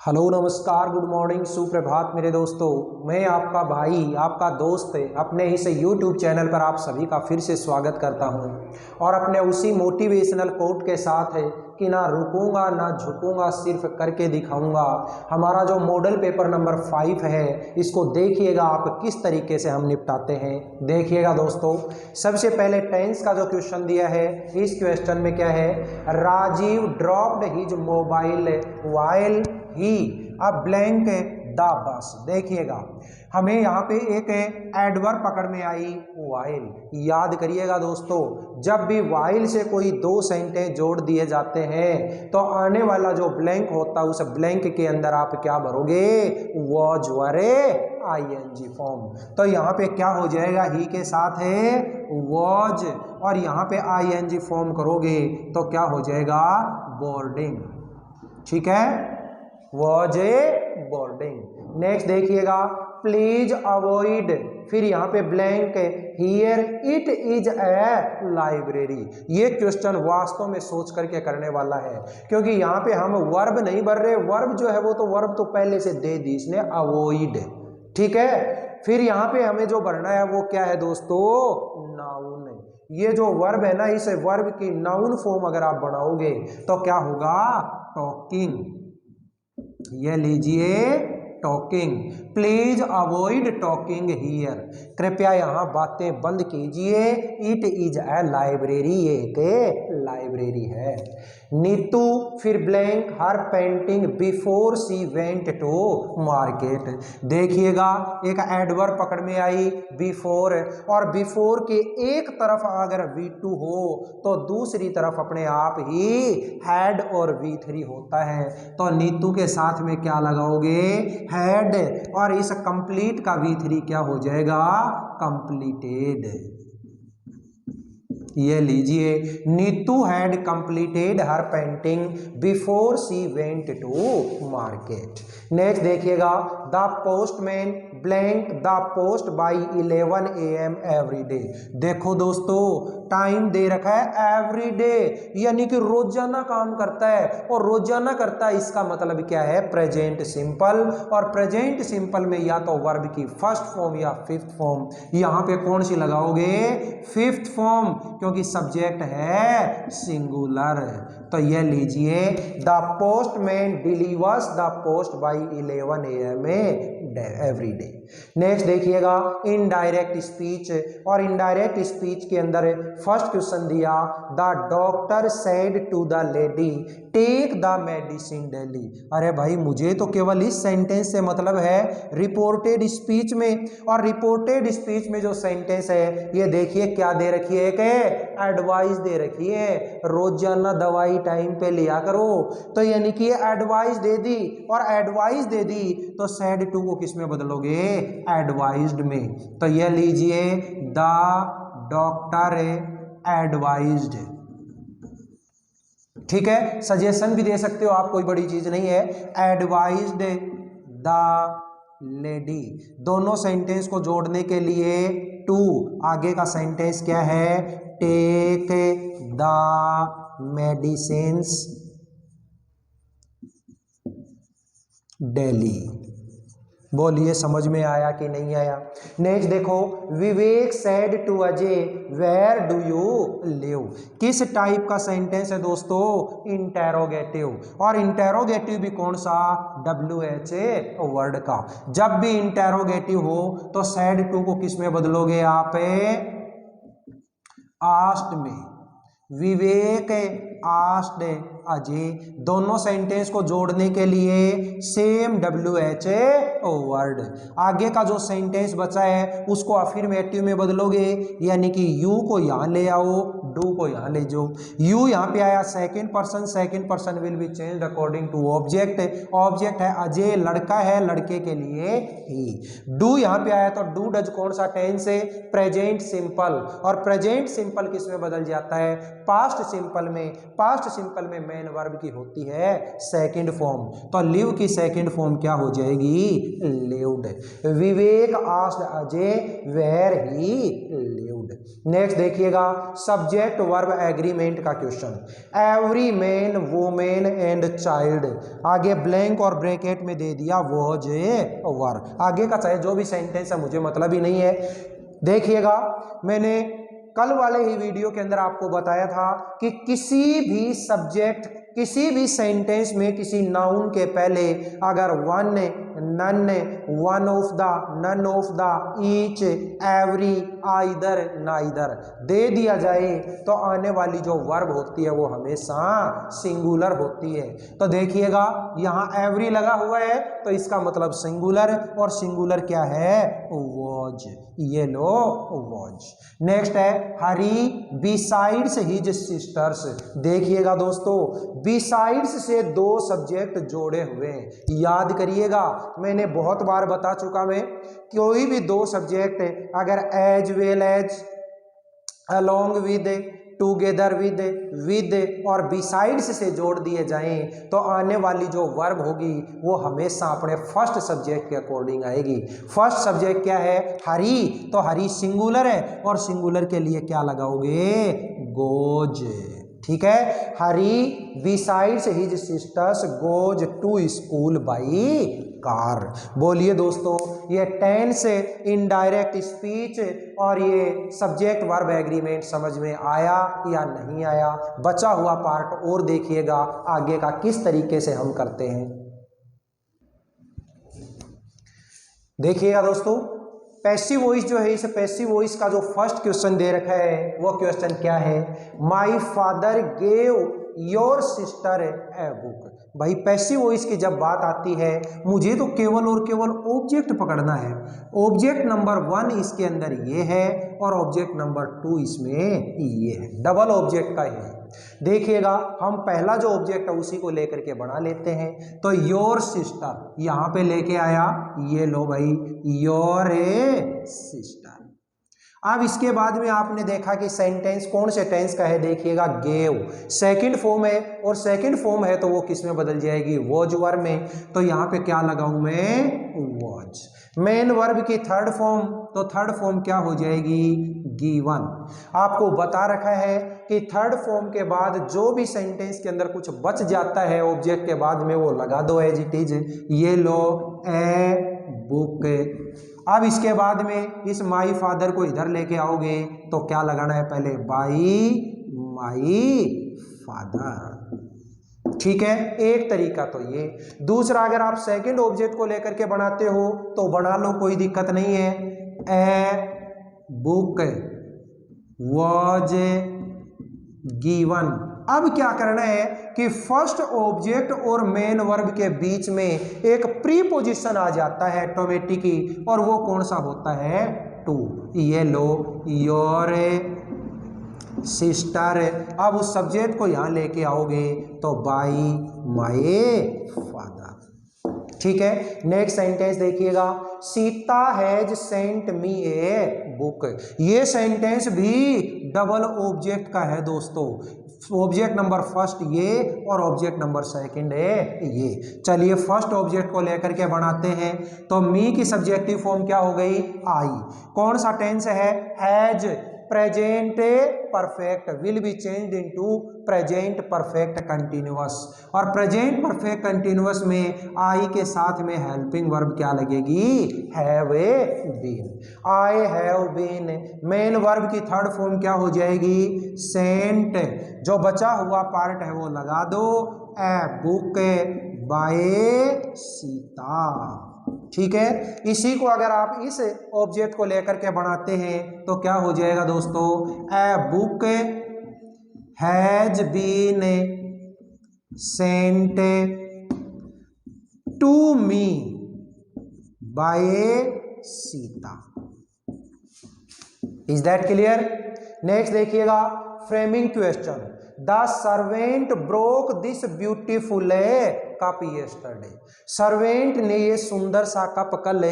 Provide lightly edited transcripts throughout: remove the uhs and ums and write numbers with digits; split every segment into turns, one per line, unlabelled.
Hello नमस्कार good morning सुप्रभात मेरे दोस्तों। मैं आपका भाई आपका दोस्त अपने इस यूट्यूब चैनल पर आप सभी का फिर से स्वागत करता हूं और अपने उसी मोटिवेशनल कोट के साथ है कि ना रुकूंगा ना झुकूंगा सिर्फ करके दिखाऊंगा। हमारा जो मॉडल पेपर नंबर 5 है इसको देखिएगा आप किस तरीके से हम निपटाते हैं। देखिएगा दोस्तों, सबसे पहले टेंस का जो क्वेश्चन दिया है इस क्वेश्चन में क्या है, Rajeev dropped his mobile while he a blank the bus. देखिएगा हमें यहाँ पे एक एडवर्ब पकड़ में आई वाइल। याद करिएगा दोस्तों, जब भी वाइल से कोई दो सेंटेंस जोड़ दिए जाते हैं तो आने वाला जो ब्लैंक होता है उस ब्लैंक के अंदर आप क्या भरोगे, वॉज वरे आईएनजी फॉर्म। तो यहाँ पे क्या हो जाएगा, ही के साथ है वॉज और यहाँ पे आईएनजी फॉर्म करोगे तो क्या हो जाएगा, बोर्डिंग। ठीक है, वॉज ए बोर्डिंग। नेक्स्ट देखिएगा, प्लीज अवॉइड, फिर यहाँ पे blank, here it is a library. ये क्वेश्चन वास्तव में सोच करके करने वाला है क्योंकि यहाँ पे हम वर्ब नहीं भर रहे, वर्ब जो है वो तो वर्ब तो पहले से दे दी इसने, अवॉइड। ठीक है, फिर यहाँ पे हमें जो भरना है वो क्या है दोस्तों, नाउन। ये जो वर्ब है ना, इस वर्ब की नाउन फॉर्म अगर आप बनाओगे तो क्या होगा, टॉकिंग। ये लीजिए talking, please avoid talking here, कृपया यहाँ बातें बंद कीजिए। इट इज ए लाइब्रेरी, एक लाइब्रेरी है। नीतू फिर blank her painting before she went to market. देखिएगा एक एडवर्ब पकड़ में आई बिफोर, और बिफोर के एक तरफ अगर V2 हो तो दूसरी तरफ अपने आप ही हैड और V3 होता है। तो नीतू के साथ में क्या लगाओगे, हैड, और इस कंप्लीट का V3 क्या हो जाएगा, कंप्लीटेड। ये लीजिए, Neetu had completed her painting before she went to market. Next देखिएगा, the postman blank the post by 11 AM every day. देखो दोस्तों, टाइम दे रखा है एवरी डे, यानी कि रोजाना काम करता है, और रोजाना करता है इसका मतलब क्या है, प्रेजेंट सिंपल। और प्रेजेंट सिंपल में या तो वर्ब की फर्स्ट फॉर्म या फिफ्थ फॉर्म। यहाँ पे कौन सी लगाओगे, फिफ्थ फॉर्म, क्योंकि सब्जेक्ट है सिंगुलर। तो ये लीजिए, the postman delivers the post by 11 AM every day. Next देखिएगा, इनडायरेक्ट स्पीच, और इनडायरेक्ट स्पीच के अंदर फर्स्ट क्वेश्चन दिया, the doctor said to the lady take the medicine daily. अरे भाई, मुझे तो केवल इस सेंटेंस से मतलब है रिपोर्टेड स्पीच में, और रिपोर्टेड स्पीच में जो सेंटेंस है ये देखिए क्या दे रखी है, एक एडवाइस दे रखी है, रोजाना दवाई टाइम पे लिया करो। तो यानी कि ये एडवाइस दे दी, और एडवाइस दे दी तो सैड टू को किस में बदलोगे, एडवाइज्ड में। तो ये लीजिए, द डॉक्टर एडवाइज्ड। ठीक है, सजेशन भी दे सकते हो आप, कोई बड़ी चीज नहीं है। एडवाइज्ड द लेडी, दोनों सेंटेंस को जोड़ने के लिए टू, आगे का सेंटेंस क्या है, टेक द मेडिसिन्स डेली। बोलिए समझ में आया कि नहीं आया। नेक्स्ट देखो, Vivek said to Ajay where do you live. किस टाइप का सेंटेंस है दोस्तों, इंटेरोगेटिव, और इंटेरोगेटिव भी कौन सा, WH वर्ड का। जब भी इंटेरोगेटिव हो तो सेड टू को किस में बदलोगे आप, आस्क्ड में। विवेक आस्क्ड अजय, दोनों सेंटेंस को जोड़ने के लिए सेम WH वर्ड। आगे का जो सेंटेंस बचा है उसको अफर्मेटिव में बदलोगे, यानी कि यू को यहाँ ले आओ, डू को यहाँ ले जाओ। यू यहाँ पे आया second person will be changed according to object. Object है अजय, लड़का है, लड़के के लिए ही। डू यहाँ पे आया तो डू डज कौन सा टेंस है, प्रेजेंट सिंपल, और प्रेजेंट सिंपल किस में बदल जाता है, पास्ट सिंपल में। पास्ट सिंपल में मेन वर्ब की होती है सेकंड फॉर्म, तो लिव की सेकंड फॉर्म क्या हो जाएगी? Lived. Vivek asked Ajay where he lived. Next देखिएगा सब्जेक्ट वर्ब एग्रीमेंट का question. Every man women and child, आगे ब्लैंक और ब्रैकेट में दे दिया वॉज ए वर्ब। आगे का चाहे जो भी सेंटेंस है मुझे मतलब ही नहीं है। देखिएगा मैंने कल वाले ही वीडियो के अंदर आपको बताया था कि किसी भी सब्जेक्ट किसी भी सेंटेंस में किसी नाउन के पहले अगर one, none, one of the, none of the, each, every, either, neither दे दिया जाए तो आने वाली जो वर्ब होती है वो हमेशा सिंगुलर होती है। तो देखिएगा यहाँ एवरी लगा हुआ है तो इसका मतलब सिंगुलर, और सिंगुलर क्या है? वॉज। ये लो वॉज। नेक्स्ट है हरी बिसाइड्स हिज सिस्टर्स। देखिएगा दोस्तों बिसाइड्स से दो सब्जेक्ट जोड़े हुए हैं, याद करिएगा मैंने बहुत बार बता चुका मैं, कोई भी दो सब्जेक्ट अगर as well as, along with, together with और बिसाइड्स से जोड़ दिए जाएं तो आने वाली जो वर्ब होगी वो हमेशा अपने फर्स्ट सब्जेक्ट के अकॉर्डिंग आएगी। फर्स्ट सब्जेक्ट क्या है? हरी, तो हरी सिंगुलर है और सिंगुलर के लिए क्या लगाओगे? गोज। ठीक है, Hari besides his sisters goes to school by car. बोलिए दोस्तों ये टेंस, इनडायरेक्ट स्पीच और ये सब्जेक्ट वर्ब एग्रीमेंट समझ में आया या नहीं आया? बचा हुआ पार्ट और देखिएगा आगे का किस तरीके से हम करते हैं। देखिएगा दोस्तों पैसिव वॉइस जो है, इस पैसिव वॉइस का जो फर्स्ट क्वेश्चन दे रखा है वो क्वेश्चन क्या है? My father gave your sister a book. भाई पैसिव वॉइस की जब बात आती है मुझे तो केवल और केवल ऑब्जेक्ट पकड़ना है। ऑब्जेक्ट नंबर 1 इसके अंदर ये है और ऑब्जेक्ट नंबर 2 इसमें ये है, डबल ऑब्जेक्ट का है। देखिएगा हम पहला जो ऑब्जेक्ट है उसी को लेकर के बना लेते हैं। तो योर सिस्टर यहां पे लेके आया, ये लो भाई योर ए सिस्टर। अब इसके बाद में आपने देखा कि सेंटेंस कौन से टेंस का है? देखिएगा गेव सेकंड फॉर्म है और सेकंड फॉर्म है तो वो किस में बदल जाएगी? वॉज वर्ब में। तो यहां पे क्या लगाऊं मैं? वॉज। मेन वर्ब की थर्ड फॉर्म, तो थर्ड फॉर्म क्या हो जाएगी? गिवन। आपको बता रखा है कि थर्ड फॉर्म के बाद जो भी सेंटेंस के अंदर कुछ बच जाता है ऑब्जेक्ट के बाद में वो लगा दो एज इट इज। ये लो ए बुक। अब इसके बाद में इस माई फादर को इधर लेके आओगे तो क्या लगाना है? पहले बाई माई फादर। ठीक है, एक तरीका तो ये। दूसरा अगर आप सेकंड ऑब्जेक्ट को लेकर के बनाते हो तो बना लो, कोई दिक्कत नहीं है। A book was given. अब क्या करना है कि फर्स्ट ऑब्जेक्ट और मेन वर्ब के बीच में एक प्रीपोजिशन आ जाता है ऑटोमेटिकली, और वो कौन सा होता है? टू। ये लो योर सिस्टर। अब उस सब्जेक्ट को यहां लेके आओगे तो बाई माई फादर। ठीक है, नेक्स्ट सेंटेंस देखिएगा Sita has sent me a book. ये सेंटेंस भी डबल ऑब्जेक्ट का है दोस्तों। ऑब्जेक्ट नंबर फर्स्ट ये और ऑब्जेक्ट नंबर सेकंड है ये। चलिए फर्स्ट ऑब्जेक्ट को लेकर के बनाते हैं। तो मी की सब्जेक्टिव फॉर्म क्या हो गई? आई। कौन सा टेंस है? Has. Present perfect will be changed into present perfect continuous, और प्रेजेंट परफेक्ट कंटिन्यूअस में आई के साथ में हेल्पिंग वर्ब क्या लगेगी? Have been. I have been. Main verb की थर्ड फॉर्म क्या हो जाएगी? सेंट। जो बचा हुआ पार्ट है वो लगा दो, ए बुक बाय सीता। ठीक है, इसी को अगर आप इस ऑब्जेक्ट को लेकर के बनाते हैं तो क्या हो जाएगा दोस्तों? A book has been sent to me by Sita. Is that clear? Next देखिएगा framing question. The servant broke this beautiful cup yesterday. Servant ने ये सुंदर सा कप कल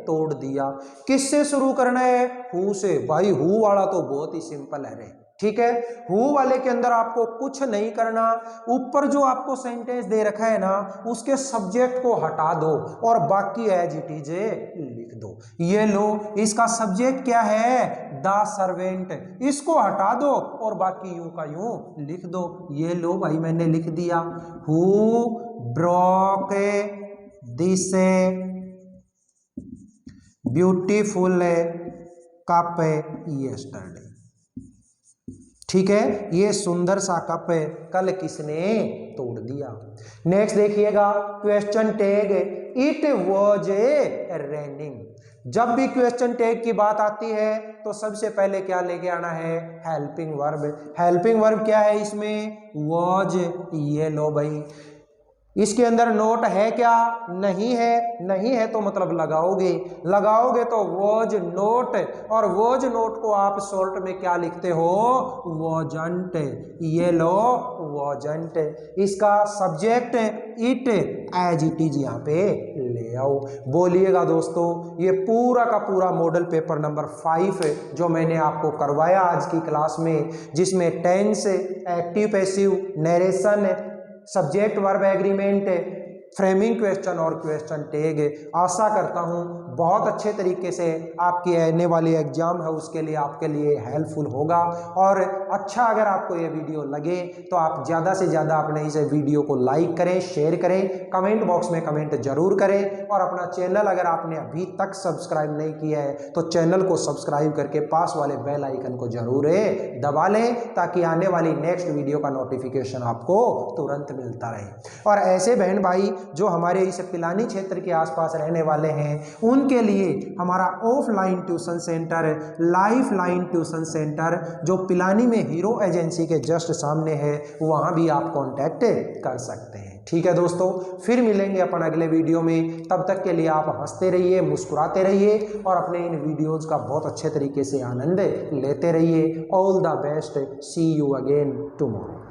तोड़ दिया। किससे शुरू करना है? हु से। भाई हु वाला तो बहुत ही सिंपल है रे। ठीक है। हु वाले के अंदर आपको कुछ नहीं करना, ऊपर जो आपको सेंटेंस दे रखा है ना उसके सब्जेक्ट को हटा दो और बाकी एज इट इज लिख दो। ये लो, इसका सब्जेक्ट क्या है, द सर्वेंट, इसको हटा दो और बाकी यूं का यूं लिख दो। ये लो भाई मैंने लिख दिया, who broke this beautiful cup yesterday. ठीक है, ये सुंदर सा कप कल किसने तोड़ दिया। नेक्स्ट देखिएगा question tag, it was raining. जब भी क्वेश्चन टैग की बात आती है तो सबसे पहले क्या लेके आना है, हेल्पिंग वर्ब। हेल्पिंग वर्ब क्या है इसमें, वॉज। ये लो भाई, इसके अंदर नोट है क्या, नहीं है, नहीं है तो मतलब लगाओगे, लगाओगे तो वॉज नोट, और वॉज नोट को आप शॉर्ट में क्या लिखते हो, वॉजंट। ये लो वॉजंट, इसका subject it as it is यहाँ पे ले आओ। बोलिएगा दोस्तों, ये पूरा का पूरा मॉडल पेपर नंबर 5 जो मैंने आपको करवाया आज की क्लास में, जिसमें tense, active passive, narration, subject verb agreement, framing question और क्वेश्चन टैग, आशा करता हूं बहुत अच्छे तरीके से आपकी आने वाली एग्जाम है उसके लिए आपके लिए हेल्पफुल होगा। और अच्छा अगर आपको ये वीडियो लगे तो आप ज़्यादा से ज़्यादा अपने इस वीडियो को लाइक करें, शेयर करें, कमेंट बॉक्स में कमेंट जरूर करें, और अपना चैनल अगर आपने अभी तक सब्सक्राइब नहीं किया है तो चैनल को सब्सक्राइब करके पास वाले बेल आइकन को जरूर दबा लें, ताकि आने वाली नेक्स्ट वीडियो का नोटिफिकेशन आपको तुरंत मिलता रहे। और ऐसे बहन भाई जो हमारे इस पिलानी क्षेत्र के आसपास रहने वाले हैं उनके लिए हमारा offline tuition centre life line tuition centre जो पिलानी में हीरो एजेंसी के जस्ट सामने है, वहां भी आप कांटेक्ट कर सकते हैं। ठीक है दोस्तों, फिर मिलेंगे अपन अगले वीडियो में, तब तक के लिए आप हंसते रहिए, मुस्कुराते रहिए और अपने इन वीडियोज का बहुत अच्छे तरीके से आनंद लेते रहिए। All the best, see you again tomorrow.